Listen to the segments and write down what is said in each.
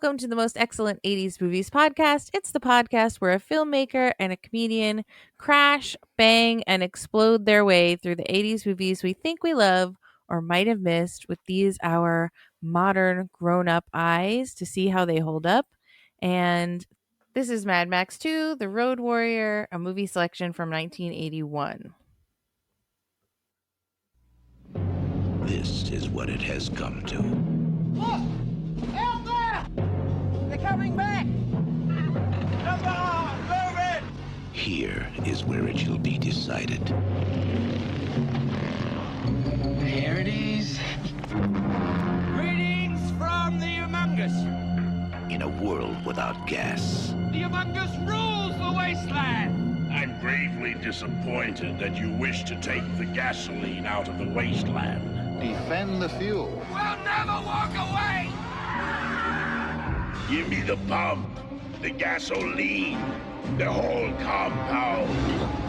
welcome to the most excellent 80s movies podcast. It's the podcast where a filmmaker and a comedian crash, bang, and explode their way through the 80s movies we think we love or might have missed with these our modern grown-up eyes to see how they hold up. And this is Mad Max 2, The Road Warrior, a movie selection from 1981. This is what it has come to. Look! Out there! They're coming back! Come on! Move it! Here is where it shall be decided. Here it is. Greetings from the Humungus. In a world without gas, The Humungus rules the wasteland. I'm gravely disappointed that you wish to take the gasoline out of the wasteland. Defend the fuel. We'll never walk away! Give me the pump, the gasoline, the whole compound.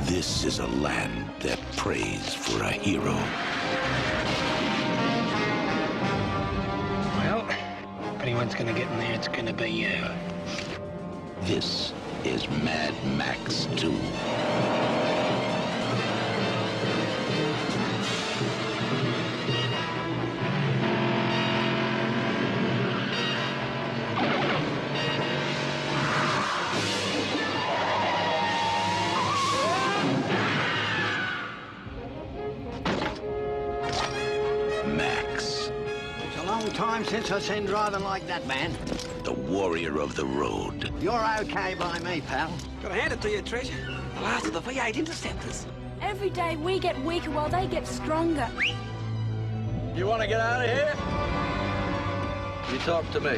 this is a land that prays for a hero. Well, if anyone's gonna get in there, it's gonna be you. This is Mad Max 2. Max, It's a long time since I've seen driving like that, man. the warrior of the road. You're okay by me, pal. Gotta hand it to you, Treasure. The last of the V8 interceptors. Every day we get weaker while they get stronger. You want to get out of here? You talk to me.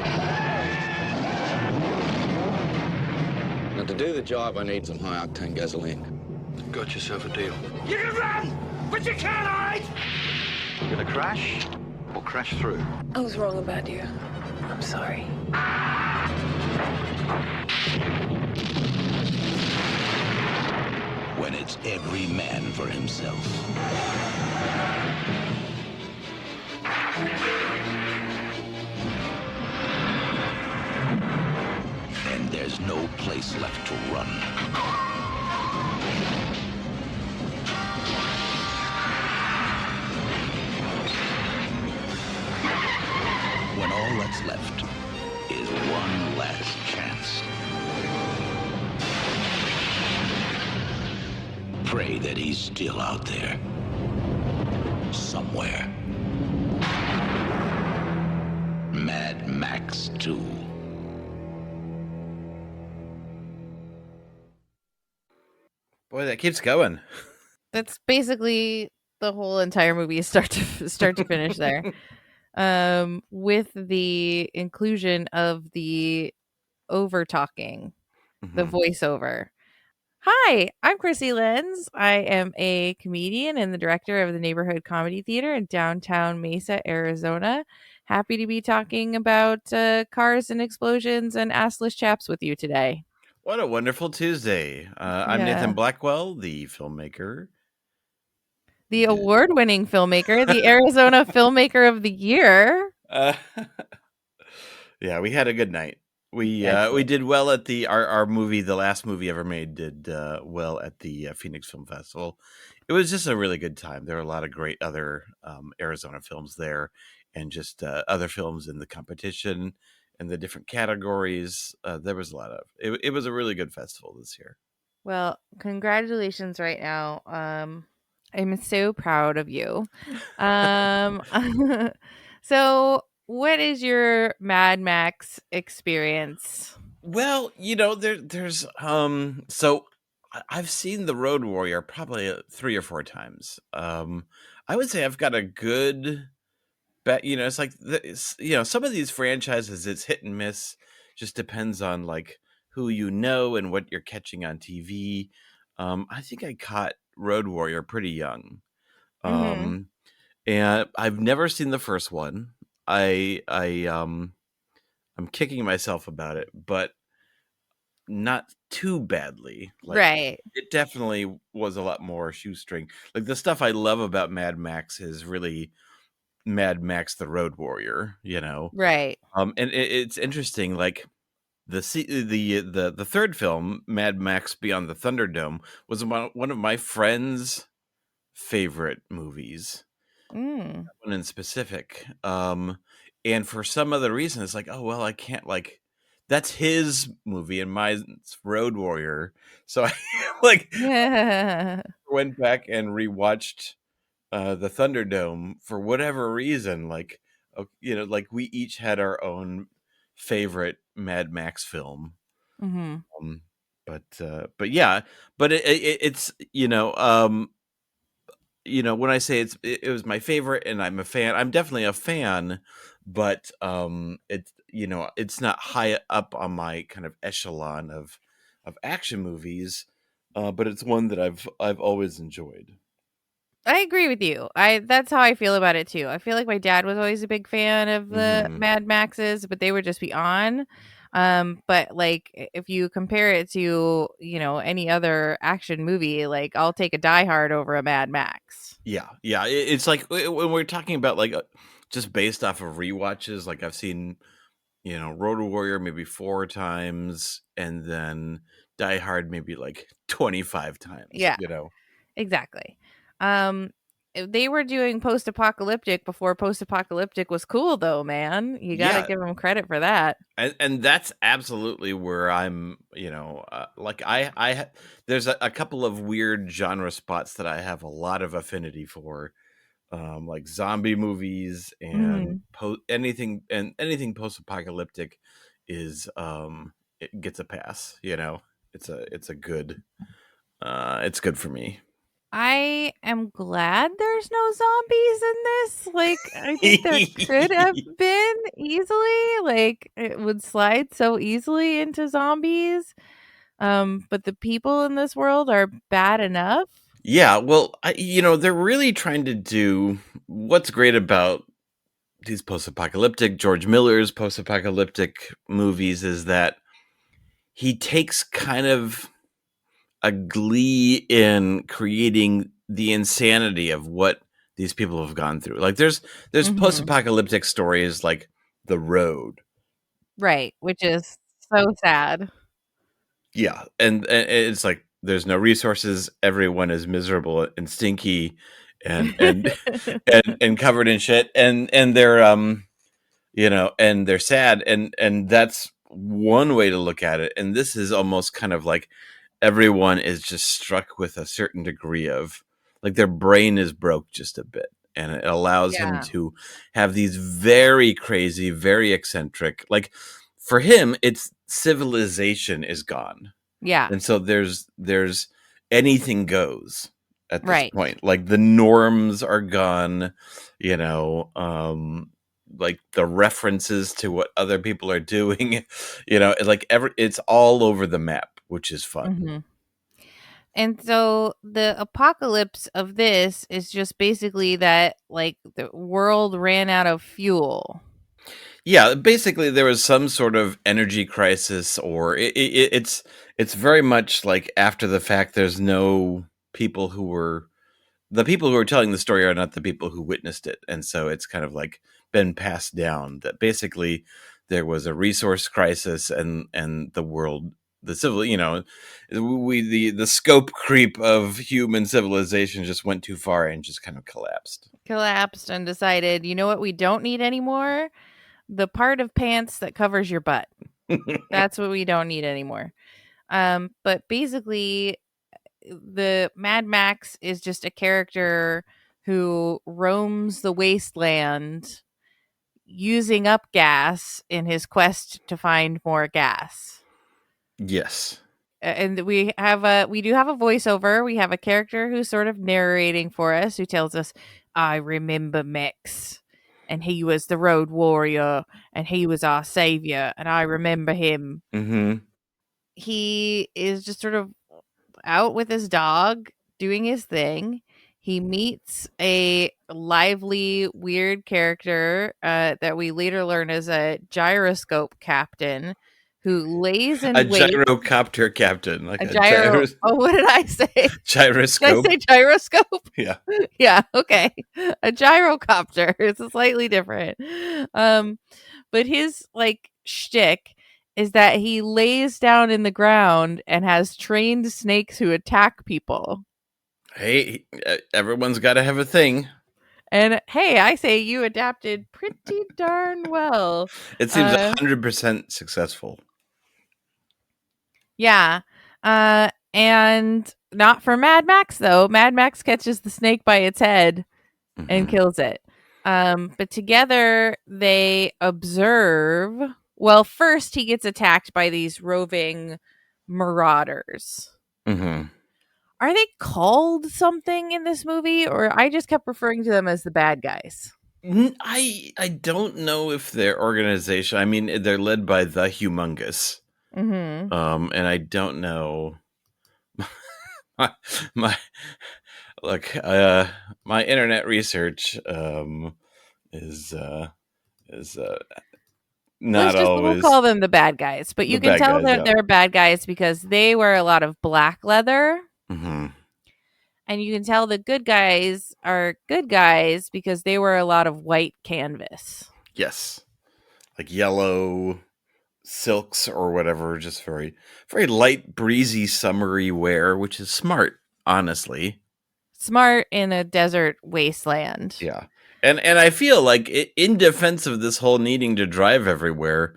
Now, to do the job, I need some high-octane gasoline. Got yourself a deal. You can run, but you can't hide! You're gonna crash or crash through? I was wrong about you. I'm sorry. When it's every man for himself. And there's no place left to run. When all that's left is one last chance. Pray that he's still out there. Somewhere. Mad Max 2. Boy, that keeps going. That's basically the whole entire movie start to finish there. With the inclusion of the over talking, the voiceover. Hi, I'm Krissy Lenz. I am a comedian and the director of the Neighborhood Comedy Theater in downtown Mesa, Arizona. Happy to be talking about cars and explosions and assless chaps with you today. What a wonderful Tuesday. I'm Yeah. Nathan Blackwell, the filmmaker. The award-winning filmmaker, the Arizona Filmmaker of the Year. Yeah, we had a good night. We did well at our movie, the last movie ever made, did well at the Phoenix Film Festival. It was just a really good time. There were a lot of great other Arizona films there, and just other films in the competition and the different categories. There was a lot of it. It was a really good festival this year. Well, congratulations right now. I'm so proud of you. So what is your Mad Max experience? Well, there's so I've seen The Road Warrior probably 3 or 4 times. I would say I've got a good bet. It's like some of these franchises, it's hit and miss. Just depends on like who you know and what you're catching on TV. I think I caught Road Warrior pretty young. And I've never seen the first one. I'm kicking myself about it, but not too badly. Like, Right. It definitely was a lot more shoestring. Like the stuff I love about Mad Max is really Mad Max the Road Warrior, you know. Right. And it's interesting, like the third film, Mad Max Beyond the Thunderdome, was one of my friends' favorite movies. Mm. One in specific. And for some other reason, it's like, oh well, I can't, like, that's his movie and mine's Road Warrior. So I like went back and rewatched the Thunderdome for whatever reason. Like, you know, like we each had our own favorite Mad Max film. Mm-hmm. But yeah, but it's, when I say it was my favorite and I'm a fan, I'm definitely a fan, but it's not high up on my kind of echelon of action movies, but it's one that I've always enjoyed. I agree with you. That's how I feel about it too. I feel like my dad was always a big fan of the Mad Maxes, but they would just be on. But like if you compare it to, any other action movie, like I'll take a Die Hard over a Mad Max. Yeah. It's like when we're talking about like just based off of rewatches, like I've seen, Road Warrior maybe 4 times, and then Die Hard maybe like 25 times. Yeah, exactly. They were doing post-apocalyptic before post-apocalyptic was cool, though, man. You got to give them credit for that. And that's absolutely where I'm, like there's a couple of weird genre spots that I have a lot of affinity for, like zombie movies and anything post-apocalyptic is, it gets a pass, it's good for me. I am glad there's no zombies in this. Like, I think there could have been easily. Like, it would slide so easily into zombies. But the people in this world are bad enough. Yeah, well, they're really trying to do what's great about these post-apocalyptic, George Miller's post-apocalyptic movies is that he takes kind of a glee in creating the insanity of what these people have gone through. Like there's post-apocalyptic stories like The Road. Right, which is so sad. Yeah, and it's like there's no resources, everyone is miserable and stinky and and covered in shit, and they're and they're sad, and that's one way to look at it. And this is almost kind of like everyone is just struck with a certain degree of, like, their brain is broke just a bit, and it allows him to have these very crazy, very eccentric, like for him it's civilization is gone. Yeah. And so there's anything goes at this point. Like the norms are gone, like the references to what other people are doing, like it's all over the map, which is fun. Mm-hmm. And so the apocalypse of this is just basically that, like, the world ran out of fuel. Yeah, basically there was some sort of energy crisis, or it's very much like after the fact. There's no people who were the people who are telling the story are not the people who witnessed it, and so it's kind of like been passed down that basically there was a resource crisis, and the world, the civil, the scope creep of human civilization just went too far and just kind of collapsed And decided, you know what we don't need anymore? The part of pants that covers your butt. That's what we don't need anymore. But basically, the Mad Max is just a character who roams the wasteland using up gas in his quest to find more gas. Yes. And we do have a voiceover. We have a character who's sort of narrating for us, who tells us, I remember Max, and he was the road warrior, and he was our savior, and I remember him. Mm-hmm. He is just sort of out with his dog doing his thing. He meets a lively, weird character that we later learn is a gyroscope captain, who lays in A wait. gyrocopter captain, like a gyro. Oh, what did I say? Gyroscope. Did I say gyroscope? Yeah. Yeah. Okay. A gyrocopter. It's slightly different. But his like shtick is that he lays down in the ground and has trained snakes who attack people. Hey, everyone's got to have a thing. And hey, I say you adapted pretty darn well. It seems 100% successful. Yeah. And not for Mad Max, though. Mad Max catches the snake by its head and kills it. But together they observe. Well, first he gets attacked by these roving marauders. Mm-hmm. Are they called something in this movie, or I just kept referring to them as the bad guys? I don't know if their organization. I mean, they're led by the Humungus. Mm-hmm. And I don't know. my internet research is not always. We'll call them the bad guys, but you can tell that they're bad guys because they wear a lot of black leather. Mm-hmm. And you can tell the good guys are good guys because they wear a lot of white canvas. Yes. Like yellow silks or whatever, just very, very light, breezy, summery wear, which is smart, honestly. Smart in a desert wasteland. Yeah. And I feel like in defense of this whole needing to drive everywhere,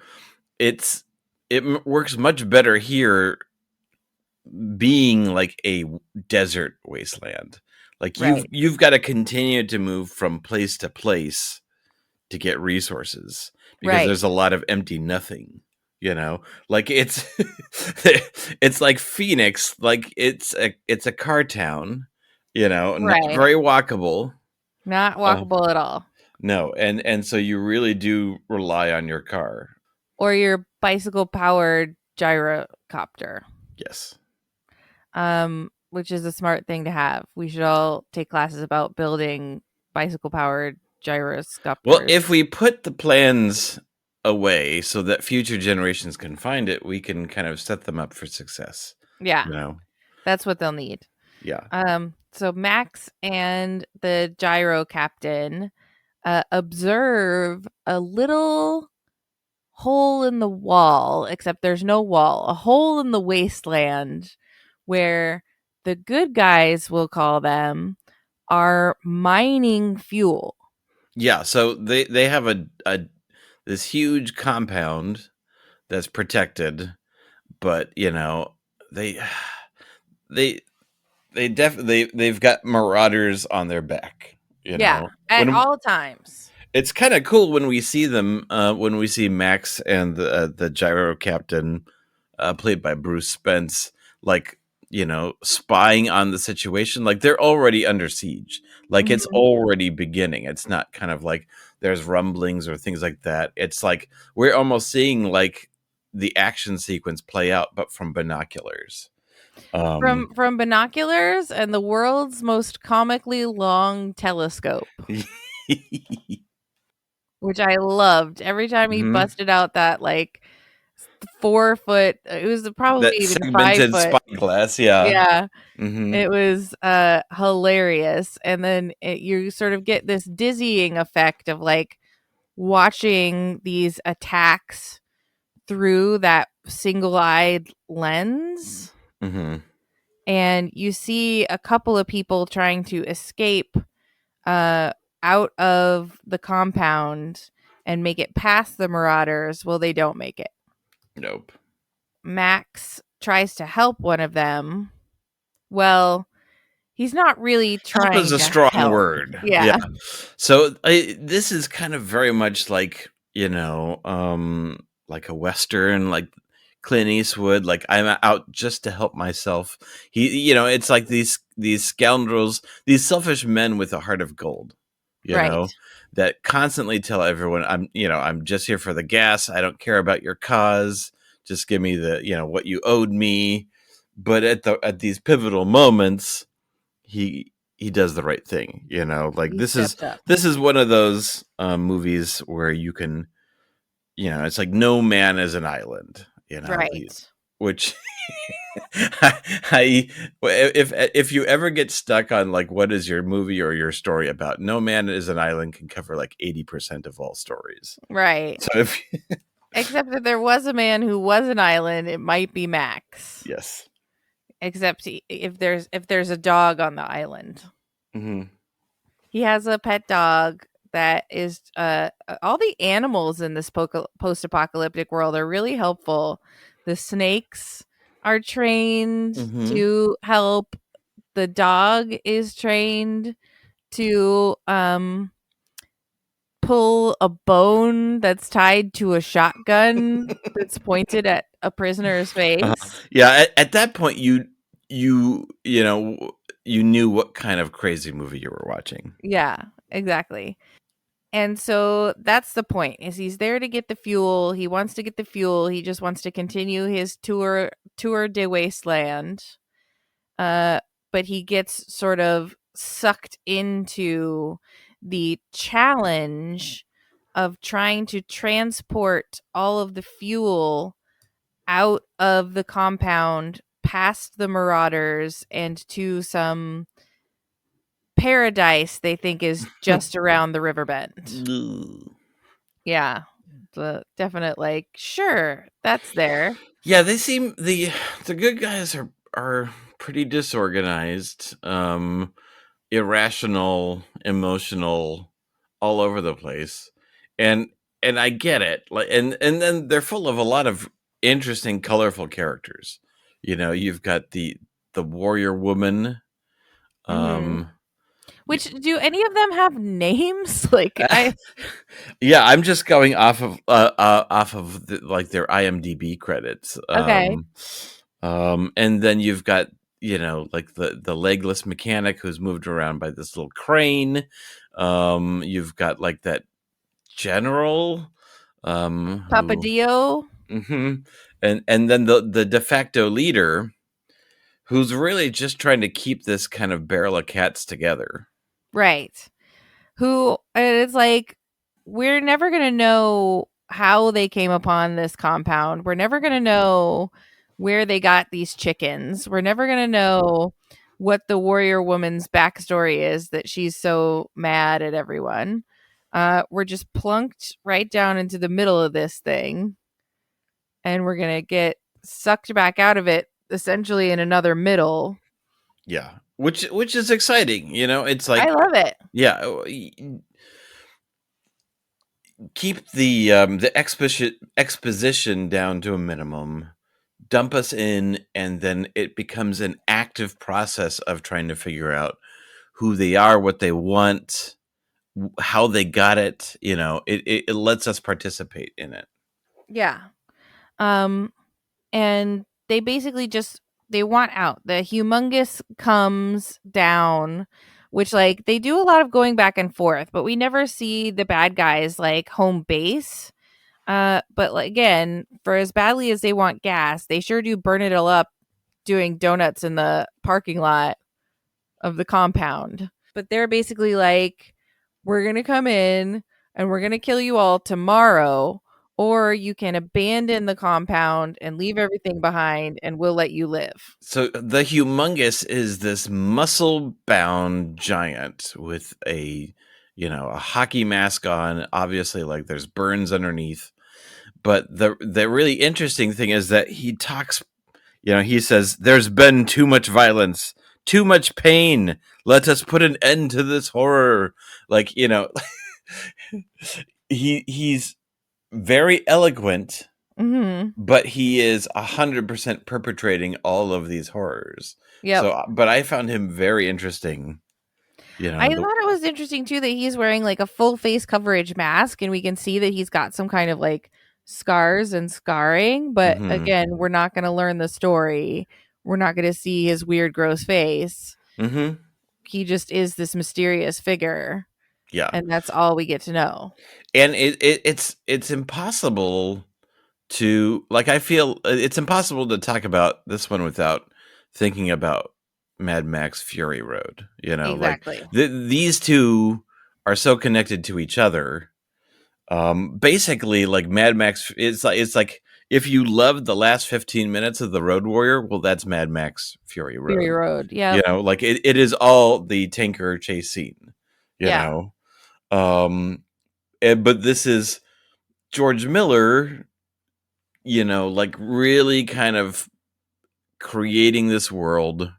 it works much better here being like a desert wasteland. Like you've got to continue to move from place to place to get resources because there's a lot of empty nothing, you know? Like it's it's like Phoenix, like it's a car town, you know, not very walkable. Not walkable at all. No, and so you really do rely on your car or your bicycle powered gyrocopter. Yes. Which is a smart thing to have. We should all take classes about building bicycle powered gyroscopters. Well, if we put the plans away so that future generations can find it, we can kind of set them up for success. Yeah. You know? That's what they'll need. Yeah. So Max and the gyro captain observe a little hole in the wall, except there's no wall, a hole in the wasteland where the good guys, we'll call them, are mining fuel. Yeah, so they have a this huge compound that's protected, but you know, they've got marauders on their back, you know. At all times. It's kind of cool when we see them when we see Max and the gyro captain played by Bruce Spence, like, you know, spying on the situation. Like they're already under siege. Like it's already beginning. It's not kind of like there's rumblings or things like that. It's like we're almost seeing like the action sequence play out, but from binoculars. From binoculars and the world's most comically long telescope. Which I loved. Every time he busted out that like 4 foot, it was probably that even segmented 5 foot spyglass. Yeah. It was hilarious. And then you sort of get this dizzying effect of like watching these attacks through that single-eyed lens. And you see a couple of people trying to escape out of the compound and make it past the marauders. Well, they don't make it. Nope. Max tries to help one of them. Well, he's not really trying. Help is a strong word. Yeah. So this is kind of very much like, you know, like a Western, like Clint Eastwood, like I'm out just to help myself. You know, it's like these scoundrels, these selfish men with a heart of gold, you know, that constantly tell everyone, I'm just here for the gas. I don't care about your cause. Just give me the, you know, what you owed me. But at these pivotal moments, he does the right thing, you know, like this is one of those movies where you can, you know, it's like no man is an island. you know, Right. which if you ever get stuck on like what is your movie or your story about, No Man is an Island can cover like 80% of all stories. Right. So if Except if there was a man who was an island, it might be Max. yes. Except if there's a dog on the island. Mm-hmm. He has a pet dog that is all the animals in this post-apocalyptic world are really helpful. The snakes are trained to help. The dog is trained to pull a bone that's tied to a shotgun that's pointed at a prisoner's face. Yeah, at that point you know you knew what kind of crazy movie you were watching. Yeah, exactly. And so that's the point, is he's there to get the fuel. He wants to get the fuel. He just wants to continue his tour de wasteland. But he gets sort of sucked into the challenge of trying to transport all of the fuel out of the compound past the marauders and to some paradise they think is just around the river bend. Yeah, the definite like, sure, that's there. Yeah, they seem the good guys are pretty disorganized, irrational, emotional, all over the place, and I get it. Like, and then they're full of a lot of interesting, colorful characters. You know, you've got the warrior woman. Which, do any of them have names? Like, yeah, I'm just going off of like their IMDb credits. Okay. And then you've got, you know, like the legless mechanic who's moved around by this little crane. You've got like that general, Papadillo. And then the de facto leader, who's really just trying to keep this kind of barrel of cats together. Right. Who, it's like, we're never going to know how they came upon this compound. We're never going to know where they got these chickens. We're never going to know what the warrior woman's backstory is that she's so mad at everyone. We're just plunked right down into the middle of this thing, and we're going to get sucked back out of it essentially in another middle. Yeah. Which is exciting, you know. It's like, I love it. Yeah, keep the exposition down to a minimum. Dump us in, and then it becomes an active process of trying to figure out who they are, what they want, how they got it. You know, it lets us participate in it. Yeah. And they basically just, they want out. The Humungus comes down, which, like, they do a lot of going back and forth, but we never see the bad guys like home base. But like, again, for as badly as they want gas, they sure do burn it all up doing donuts in the parking lot of the compound. But they're basically like, we're gonna come in and we're gonna kill you all tomorrow, or you can abandon the compound and leave everything behind, and we'll let you live. So the Humungus is this muscle-bound giant with a hockey mask on. Obviously, like, there's burns underneath. But the really interesting thing is that he talks, he says, "There's been too much violence, too much pain. Let us put an end to this horror." Like, he's very eloquent, but he is 100% perpetrating all of these horrors. Yeah. So, but I found him very interesting. I thought it was interesting too that he's wearing like a full face coverage mask, and we can see that he's got some kind of like scars and scarring. But again, we're not going to learn the story. We're not going to see his weird, gross face. He just is this mysterious figure. Yeah, and that's all we get to know. And it's impossible to, like, I feel it's impossible to talk about this one without thinking about Mad Max Fury Road. Exactly. Like these two are so connected to each other. Basically, like Mad Max, it's like if you loved the last 15 minutes of The Road Warrior, well, that's Mad Max Fury Road. Fury Road, yeah. You know, like it is all the tanker chase scene, you know. But this is George Miller, you know, like really kind of creating this world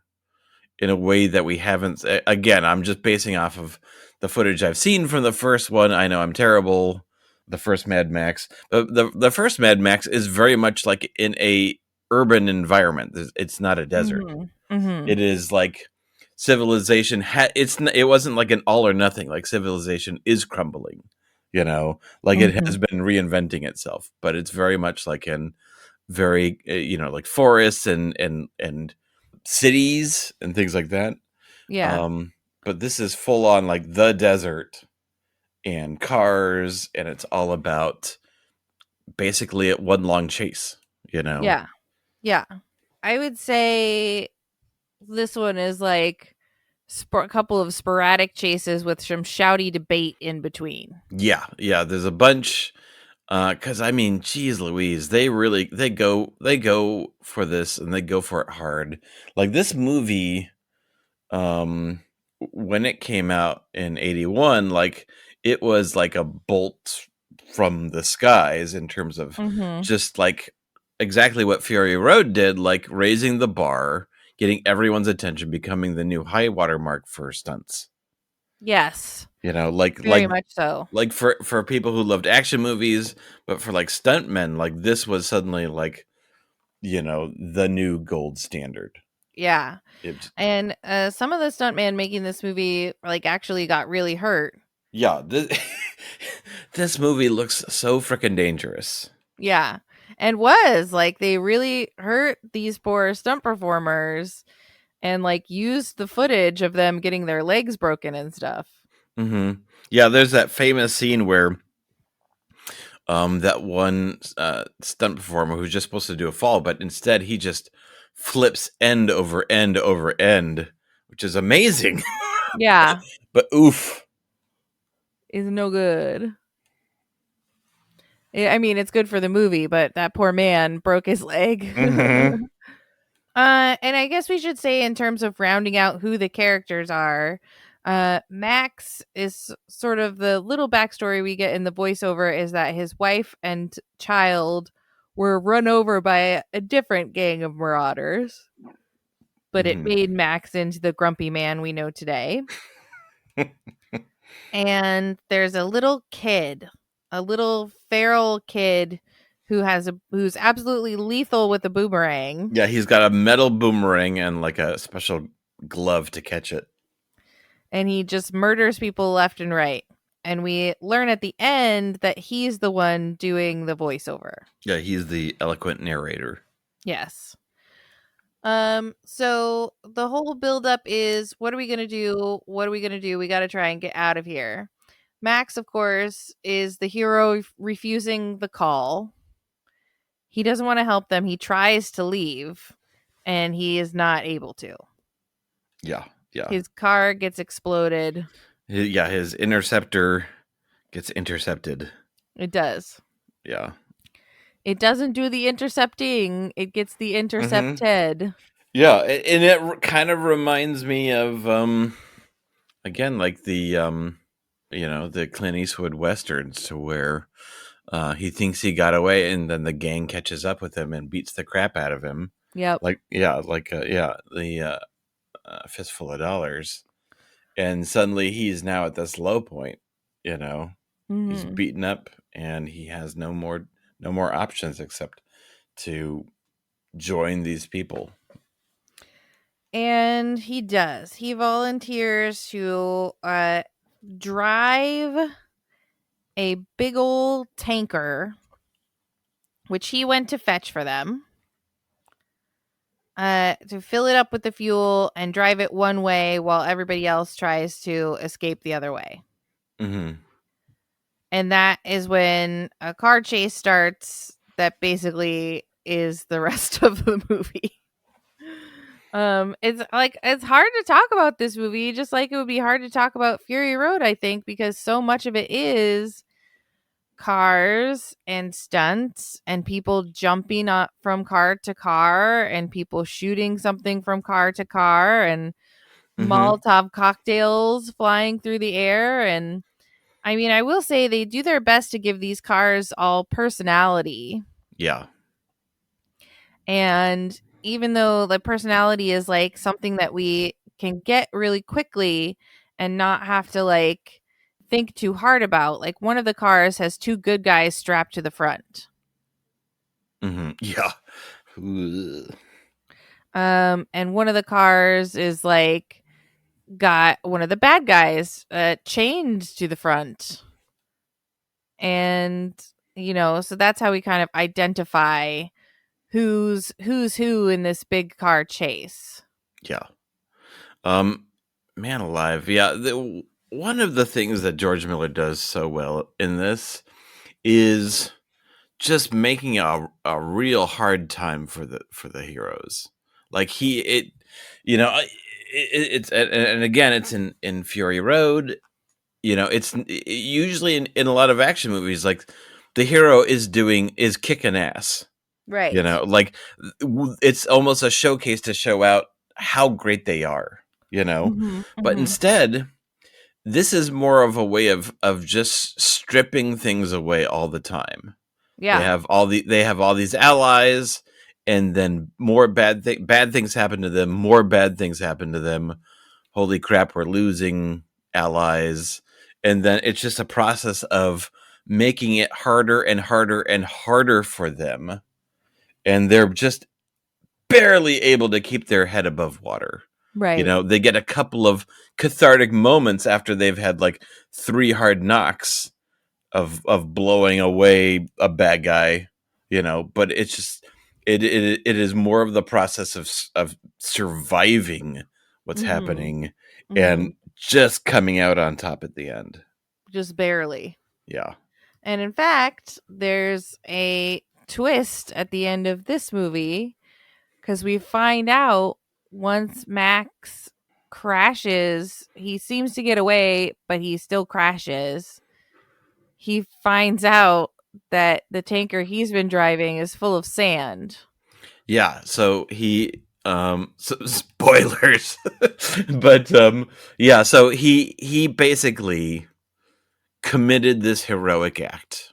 in a way that we haven't. Again, I'm just basing off of the footage I've seen from the first one. I know I'm terrible. The first Mad Max, the first Mad Max is very much like in a urban environment. It's not a desert. It is like civilization. It wasn't like an all or nothing. Like civilization is crumbling, you know, like it has been reinventing itself. But it's very much like in very you know, like forests and cities and things like that. Yeah. But this is full on like the desert and cars, and it's all about basically one long chase, you know. Yeah, I would say this one is like a couple of sporadic chases with some shouty debate in between. Yeah, there's a bunch, because I mean, geez Louise, they go for this, and they go for it hard. Like this movie, when it came out in 81, like it was like a bolt from the skies in terms of just like exactly what Fury Road did, like raising the bar, getting everyone's attention, becoming the new high water mark for stunts. Yes. You know, like very much so. Like for people who loved action movies, but for like stuntmen, like this was suddenly like, you know, the new gold standard. Yeah. And some of the stuntman making this movie like actually got really hurt. Yeah, this movie looks so freaking dangerous. Yeah. And was like they really hurt these poor stunt performers and like used the footage of them getting their legs broken and stuff. Yeah, there's that famous scene where that one stunt performer who's just supposed to do a fall, but instead he just flips end over end over end, which is amazing. Yeah. But oof. Is no good. I mean, it's good for the movie, but that poor man broke his leg. And I guess we should say in terms of rounding out who the characters are, Max is sort of the little backstory we get in the voiceover is that his wife and child were run over by a different gang of marauders, but it made Max into the grumpy man we know today. And there's a little kid, a little feral kid who's absolutely lethal with a boomerang. Yeah, he's got a metal boomerang and like a special glove to catch it. And he just murders people left and right. And we learn at the end that he's the one doing the voiceover. Yeah, he's the eloquent narrator. Yes. So the whole buildup is, what are we going to do? What are we going to do? We got to try and get out of here. Max, of course, is the hero refusing the call. He doesn't want to help them. He tries to leave, and he is not able to. Yeah. His car gets exploded. Yeah, his interceptor gets intercepted. It does. Yeah. It doesn't do the intercepting. It gets the intercepted. Yeah, and it kind of reminds me of, again, like the, the Clint Eastwood westerns, to where he thinks he got away, and then the gang catches up with him and beats the crap out of him. Yep. The Fistful of Dollars, and suddenly he's now at this low point. You know, he's beaten up, and he has no more options except to join these people. And he does. He volunteers to drive a big old tanker, which he went to fetch for them, to fill it up with the fuel and drive it one way while everybody else tries to escape the other way. And that is when a car chase starts that basically is the rest of the movie. It's hard to talk about this movie, just like it would be hard to talk about Fury Road, I think, because so much of it is cars and stunts and people jumping up from car to car and people shooting something from car to car and Molotov cocktails flying through the air. And I mean, I will say they do their best to give these cars all personality. Yeah. And even though the personality is like something that we can get really quickly and not have to like think too hard about, like one of the cars has 2 good guys strapped to the front. Yeah. And one of the cars is like got one of the bad guys chained to the front. And, you know, so that's how we kind of identify who's who in this big car chase. Yeah. Man alive. Yeah. One of the things that George Miller does so well in this is just making a real hard time for the heroes. Like it's and again, it's in Fury Road. You know, it's usually in a lot of action movies, like the hero is kicking ass. Right. You know, like it's almost a showcase to show out how great they are, you know, but instead this is more of a way of just stripping things away all the time. Yeah. They have all these allies, and then more bad things happen to them. More bad things happen to them. Holy crap, we're losing allies. And then it's just a process of making it harder and harder and harder for them. And they're just barely able to keep their head above water. Right. You know, they get a couple of cathartic moments after they've had like 3 hard knocks of blowing away a bad guy, you know, but it's just it is more of the process of surviving what's happening and just coming out on top at the end. Just barely. Yeah. And in fact, there's a twist at the end of this movie because we find out once Max crashes, he seems to get away, but he still crashes. He finds out that the tanker he's been driving is full of sand. Yeah, so he spoilers. But yeah, so he basically committed this heroic act.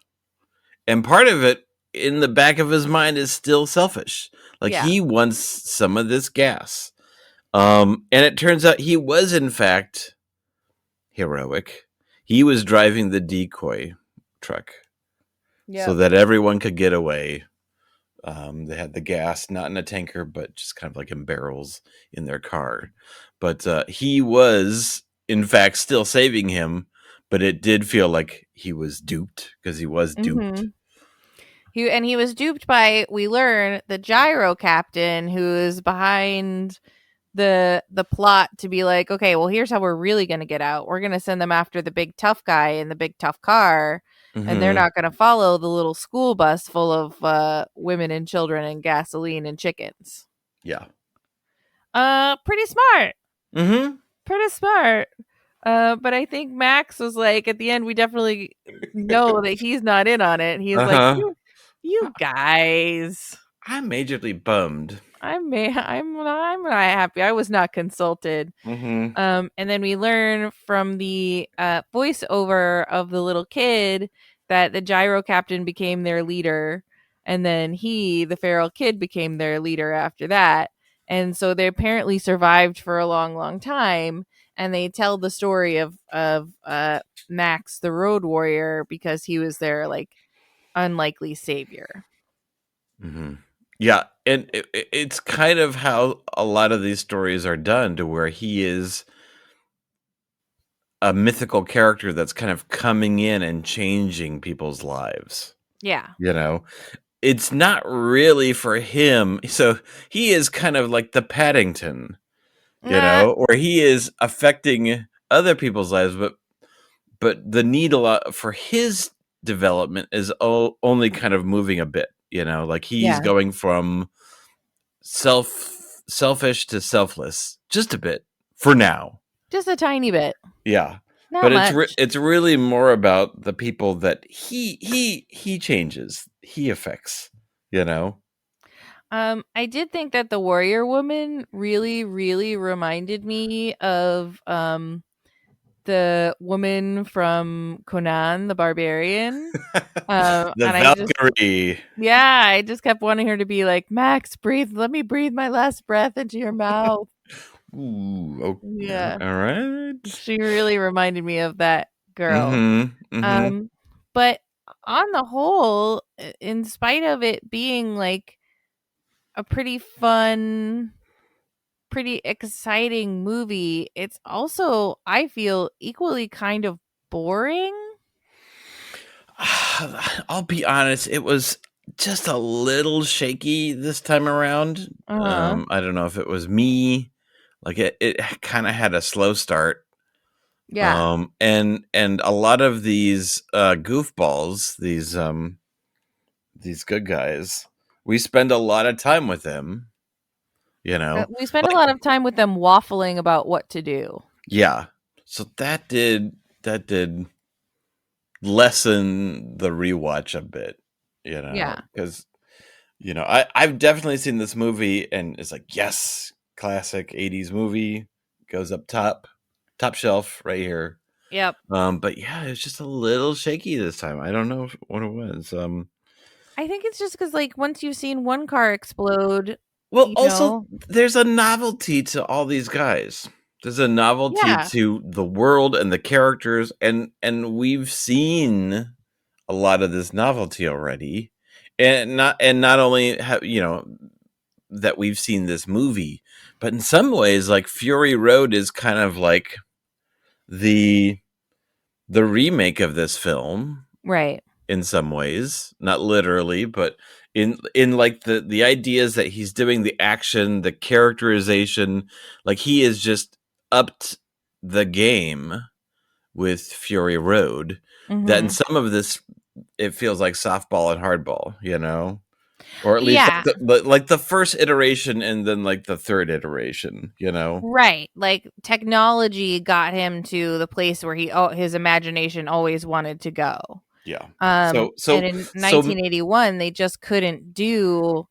And part of it in the back of his mind is still selfish. Like he wants some of this gas. And it turns out he was in fact heroic. He was driving the decoy truck so that everyone could get away. They had the gas, not in a tanker, but just kind of like in barrels in their car. But he was, in fact, still saving him. But it did feel like he was duped because he was duped. He was duped by, we learn, the gyro captain who is behind the plot to be like, okay, well, here's how we're really going to get out. We're going to send them after the big tough guy in the big tough car. And they're not going to follow the little school bus full of women and children and gasoline and chickens. Yeah. Pretty smart. Pretty smart. But I think Max was like, at the end, we definitely know that he's not in on it. He's like, you guys. I'm majorly bummed. I'm not happy. I was not consulted. And then we learn from the voiceover of the little kid that the gyro captain became their leader, and then the feral kid, became their leader after that. And so they apparently survived for a long, long time. And they tell the story of Max, the road warrior, because he was their like unlikely savior. Yeah, and it's kind of how a lot of these stories are done, to where he is a mythical character that's kind of coming in and changing people's lives. Yeah. You know, it's not really for him. So he is kind of like the Paddington, you know, or he is affecting other people's lives, but the need a lot for his development is only kind of moving a bit, you know, like he's going from selfish to selfless just a bit for now. Just a tiny bit. Yeah. Not but much. it's really more about the people that he changes, he affects, you know. I did think that the warrior woman really, really reminded me of the woman from Conan the Barbarian. The And Valkyrie. I just kept wanting her to be like, Max, breathe. Let me breathe my last breath into your mouth. Ooh, okay. Yeah. All right. She really reminded me of that girl. Mm-hmm. But on the whole, in spite of it being like a pretty fun, pretty exciting movie, it's also, I feel, equally kind of boring. I'll be honest, it was just a little shaky this time around. I don't know if it was me, like it kind of had a slow start. Yeah. And a lot of these goofballs, these good guys, we spend a lot of time with them, you know. We spend a lot of time with them waffling about what to do. Yeah. So that did lessen the rewatch a bit, you know. Yeah. Because, you know, I've definitely seen this movie and it's like, yes, classic 80s movie, goes up top shelf right here. Yep. But yeah, it was just a little shaky this time. I don't know what it was. I think it's just because, like, once you've seen one car explode, well, you also know, there's a novelty to all these guys. There's a novelty to the world and the characters, and we've seen a lot of this novelty already, and not only have, you know, that we've seen this movie, but in some ways, like Fury Road is kind of like the remake of this film, right? In some ways, not literally, but in like the ideas that he's doing, the action, the characterization, like he is just upped the game with Fury Road. That in some of this, it feels like softball and hardball, you know, or at least like the first iteration and then like the third iteration, you know, right? Like technology got him to the place where his imagination always wanted to go. Yeah. And in 1981, they just couldn't do.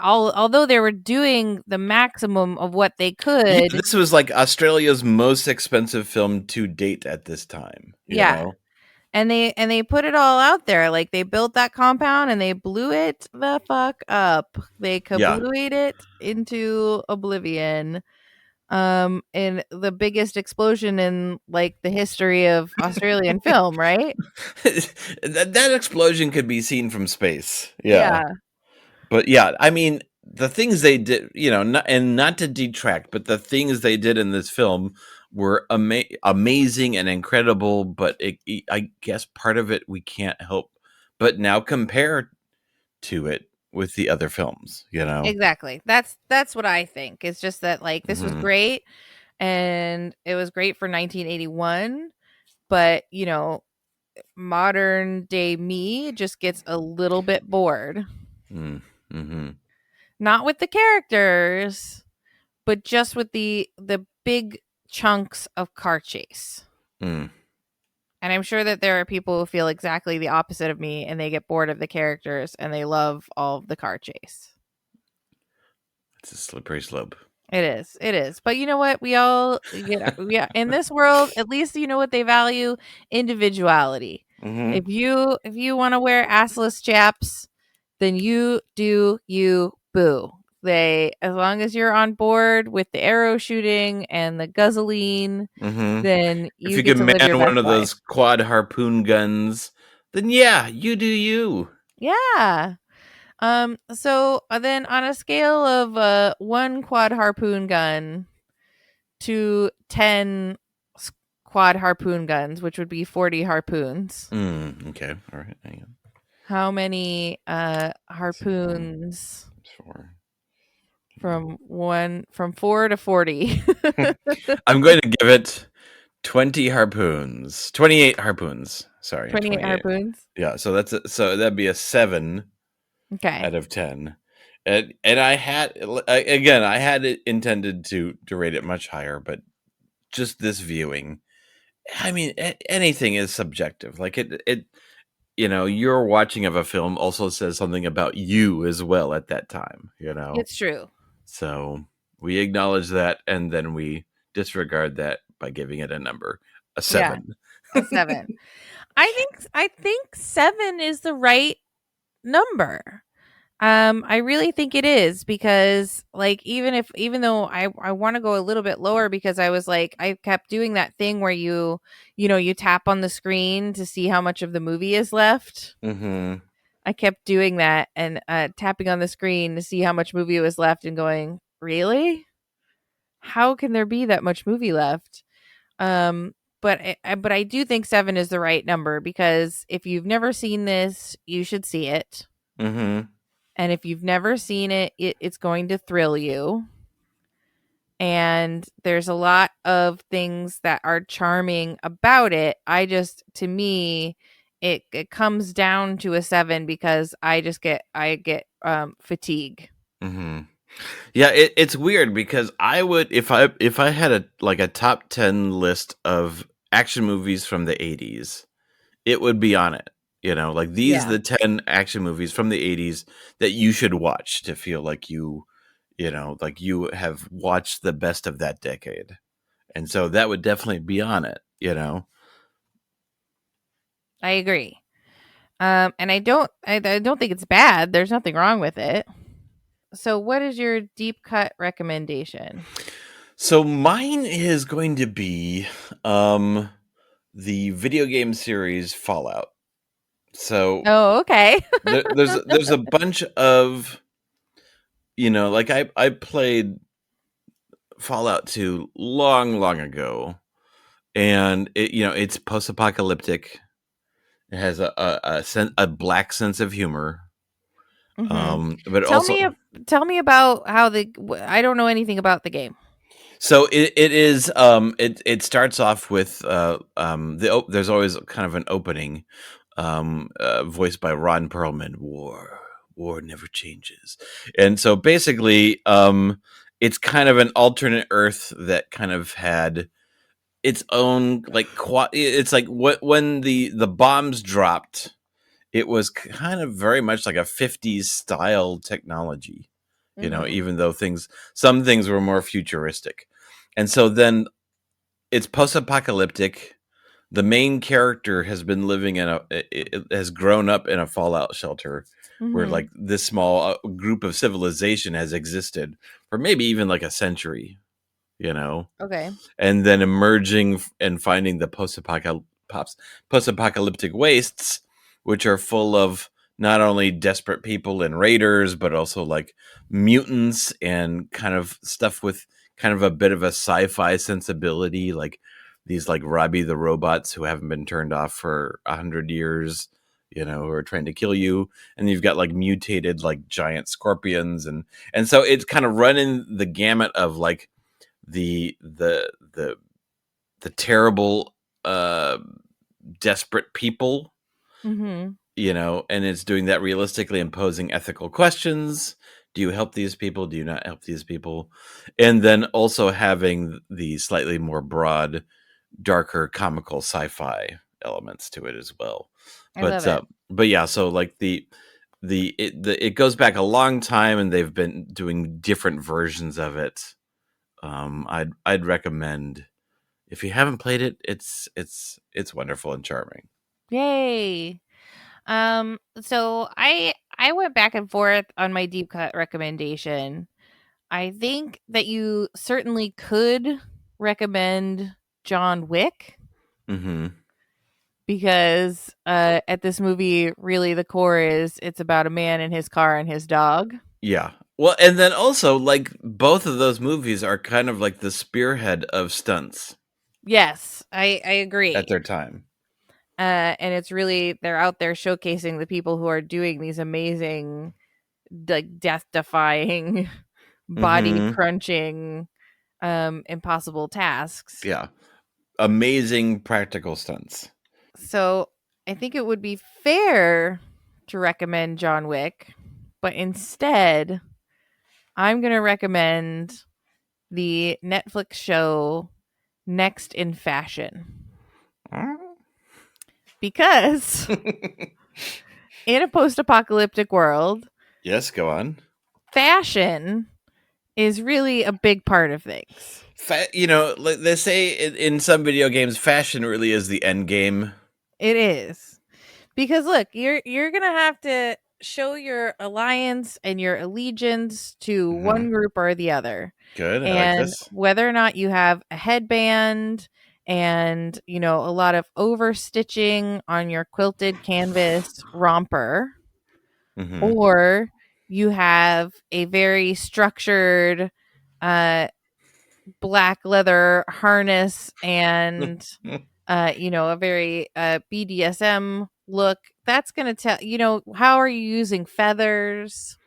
Although they were doing the maximum of what they could. Yeah, this was like Australia's most expensive film to date at this time. You know? And they put it all out there. Like they built that compound and they blew it the fuck up. They kablooed it into oblivion. And the biggest explosion in like the history of Australian film, right? that explosion could be seen from space. Yeah. But yeah, I mean, the things they did, you know, not to detract, but the things they did in this film were amazing and incredible. But I guess part of it we can't help but now compare to it with the other films, you know. Exactly. That's what I think. It's just that like this was great, and it was great for 1981, but you know, modern day me just gets a little bit bored. Not with the characters, but just with the big chunks of car chase. And I'm sure that there are people who feel exactly the opposite of me, and they get bored of the characters and they love all of the car chase. It's a slippery slope. It is. But you know what? We all, in this world, at least you know what they value: individuality. If you want to wear assless chaps, then you do you, boo. As long as you're on board with the arrow shooting and the guzzling, then if you can man one of those quad harpoon guns, then yeah, you do you. Yeah. So then on a scale of 1 quad harpoon gun to 10 quad harpoon guns, which would be 40 harpoons. Okay. All right. Hang on. How many harpoons? 4. From 4 to 40. I'm going to give it 28 harpoons. Sorry. 28 harpoons. Yeah, so that'd be a 7. Okay. Out of 10. And I had it intended to rate it much higher, but just this viewing, I mean, anything is subjective. Like it, your watching of a film also says something about you as well at that time, It's true. So we acknowledge that, and then we disregard that by giving it a number, a 7. Yeah, a 7. I think 7 is the right number. I really think it is, because like even though I want to go a little bit lower, because I was like, I kept doing that thing where you tap on the screen to see how much of the movie is left. Mm-hmm. I kept doing that and tapping on the screen to see how much movie was left and going, really? How can there be that much movie left? But I do think 7 is the right number, because if you've never seen this, you should see it. Mm-hmm. And if you've never seen it, it's going to thrill you. And there's a lot of things that are charming about it. To me, it comes down to a 7, because I get fatigue. Mm-hmm. Yeah, it's weird, because I would, if I had a top 10 list of action movies from the 80s, it would be on it. Like these are the 10 action movies from the 80s that you should watch to feel like you have watched the best of that decade. And so that would definitely be on it, I agree. And I don't think it's bad. There's nothing wrong with it. So what is your deep cut recommendation? So mine is going to be the video game series Fallout. So okay. there's a bunch of, like I played Fallout 2 long ago, and it's post-apocalyptic. It has a black sense of humor. Mm-hmm. But tell me about how I don't know anything about the game. So it is it starts off with there's always kind of an opening voiced by Ron Perlman. War never changes. And so basically it's kind of an alternate Earth that kind of had its own like it's like when the bombs dropped, it was kind of very much like a 50s style technology, even though some things were more futuristic. And so then it's post-apocalyptic. The main character has been living has grown up in a fallout shelter where like this small group of civilization has existed for maybe even like a century, Okay. And then emerging and finding the post-apocalyptic wastes, which are full of not only desperate people and raiders, but also like mutants and kind of stuff with kind of a bit of a sci-fi sensibility, like these like Robbie the robots who haven't been turned off for 100 years, who are trying to kill you. And you've got like mutated like giant scorpions, and so it's kind of running the gamut of like the terrible desperate people, and it's doing that realistically and posing ethical questions. Do you help these people? Do you not help these people? And then also having the slightly more broad, darker, comical sci-fi elements to it as well. But yeah, so like it goes back a long time, and they've been doing different versions of it. I'd recommend, if you haven't played it, it's wonderful and charming. Yay. So I went back and forth on my deep cut recommendation. I think that you certainly could recommend John Wick. Mm-hmm. Because at this movie, really the core is it's about a man and his car and his dog. Yeah. Well, and then also like both of those movies are kind of like the spearhead of stunts. Yes, I agree. At their time. And it's really, they're out there showcasing the people who are doing these amazing, like death-defying, body-crunching, impossible tasks. Yeah. Amazing practical stunts. So I think it would be fair to recommend John Wick, but instead, I'm going to recommend the Netflix show Next in Fashion. Because in a post-apocalyptic world, Yes, go on. fashion is really a big part of things. They say in some video games, fashion really is the end game. It is. Because look, you're going to have to show your alliance and your allegiance to one group or the other. Good. I And like this. whether or not you have a headband and, a lot of overstitching on your quilted canvas romper, or you have a very structured black leather harness and a very BDSM look, that's going to tell, how are you using feathers?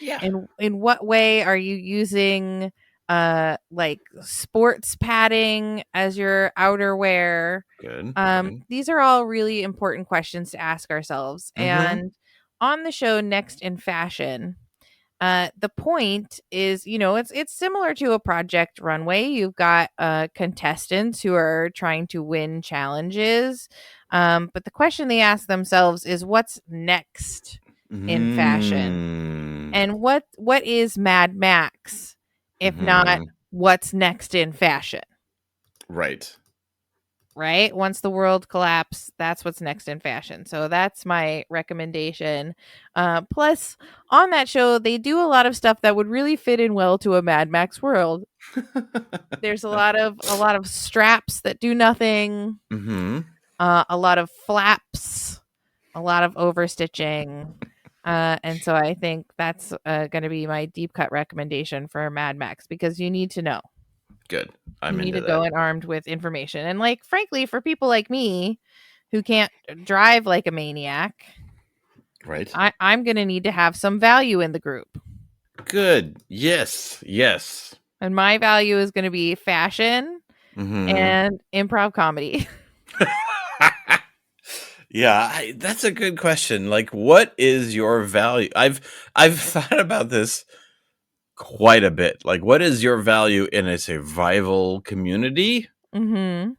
Yeah. And in what way are you using like sports padding as your outerwear? Good. These are all really important questions to ask ourselves. And on the show Next in Fashion, the point is, it's similar to a Project Runway. You've got contestants who are trying to win challenges. But the question they ask themselves is, what's next in fashion? And what is Mad Max, if not what's next in fashion? Right? Once the world collapses, that's what's next in fashion. So that's my recommendation. Plus, on that show, they do a lot of stuff that would really fit in well to a Mad Max world. There's a lot of straps that do nothing. A lot of flaps, a lot of overstitching. And so I think that's going to be my deep cut recommendation for Mad Max, because you need to know. Good. You need to go in armed with information. And frankly, for people like me who can't drive like a maniac, right? I'm going to need to have some value in the group. Good. Yes. And my value is going to be fashion and improv comedy. Yeah, that's a good question. What is your value? I've thought about this quite a bit. What is your value in a survival community? And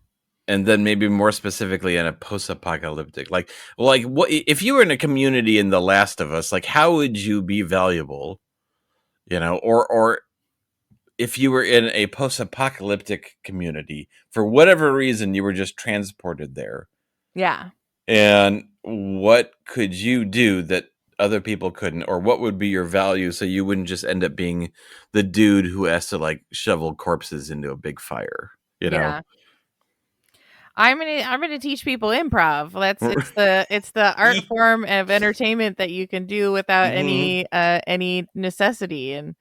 then maybe more specifically in a post-apocalyptic. What if you were in a community in The Last of Us? How would you be valuable? Or if you were in a post-apocalyptic community, for whatever reason, you were just transported there. Yeah. And what could you do that other people couldn't, or what would be your value so you wouldn't just end up being the dude who has to shovel corpses into a big fire, Yeah. I'm gonna teach people improv. It's the art form of entertainment that you can do without any necessity, and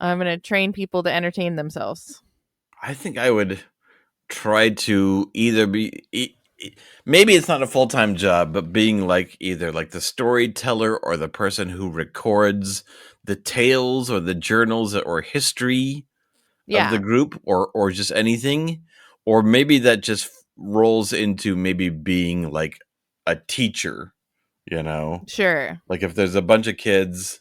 I'm gonna train people to entertain themselves. I think I would try to either be maybe it's not a full-time job, but being either the storyteller or the person who records the tales or the journals or history of the group, or just anything. Or maybe that just rolls into maybe being a teacher, Sure. If there's a bunch of kids,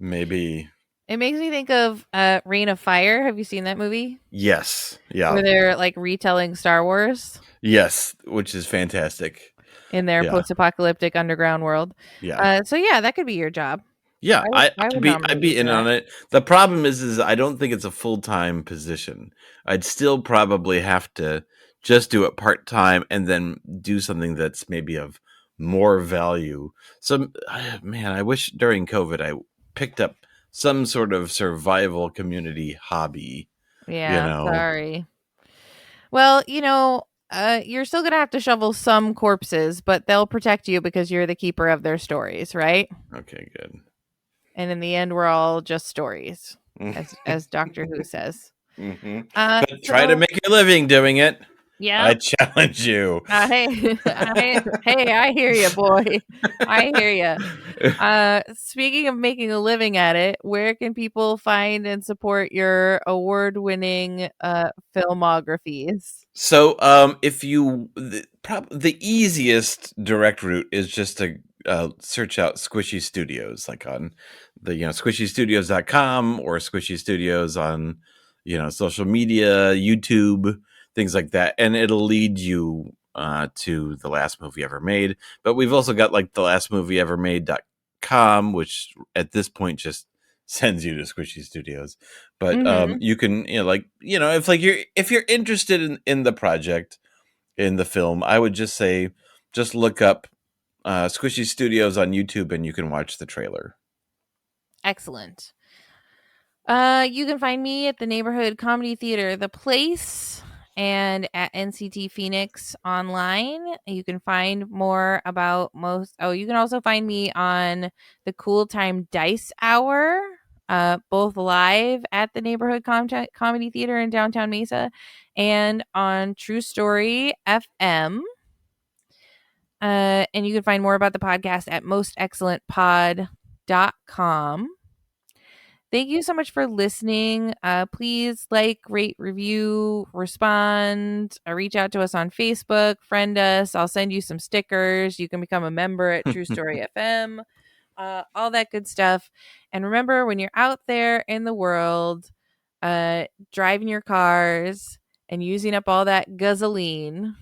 maybe. It makes me think of Reign of Fire. Have you seen that movie? Yes. Yeah. Where they're retelling Star Wars. Yes, which is fantastic. In their post-apocalyptic underground world. Yeah. So yeah, that could be your job. Yeah, I'd be in on it. The problem is I don't think it's a full-time position. I'd still probably have to just do it part-time and then do something that's maybe of more value. So, man, I wish during COVID I picked up some sort of survival community hobby. Yeah, sorry. Well, you're still going to have to shovel some corpses, but they'll protect you because you're the keeper of their stories, right? Okay, good. And in the end, we're all just stories, as Doctor Who says. But try to make a living doing it. Yeah, I challenge you. Hey, I hear you, boy. I hear you. Speaking of making a living at it, where can people find and support your award-winning filmographies? So, if the easiest direct route is just to search out Squishy Studios, on the squishystudios.com or Squishy Studios on social media, YouTube, things like that, and it'll lead you to the last movie ever made. But we've also got like the last movie ever made.com, which at this point just sends you to Squishy Studios. But you can, if you're interested in the project, in the film, I would just say, just look up Squishy Studios on YouTube and you can watch the trailer. Excellent. You can find me at the Neighborhood Comedy Theater, The Place, and at NCT Phoenix online. You can find more about you can also find me on the Cool Time Dice Hour, both live at the Neighborhood Comedy Theater in downtown Mesa and on True Story FM. And you can find more about the podcast at mostexcellentpod.com. Thank you so much for listening. Please rate, review, respond, reach out to us on Facebook, friend us. I'll send you some stickers. You can become a member at True Story FM, all that good stuff. And remember, when you're out there in the world, driving your cars and using up all that gasoline,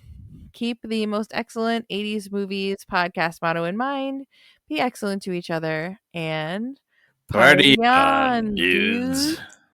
keep the Most Excellent 80s Movies podcast motto in mind. Be excellent to each other and Party on, dudes.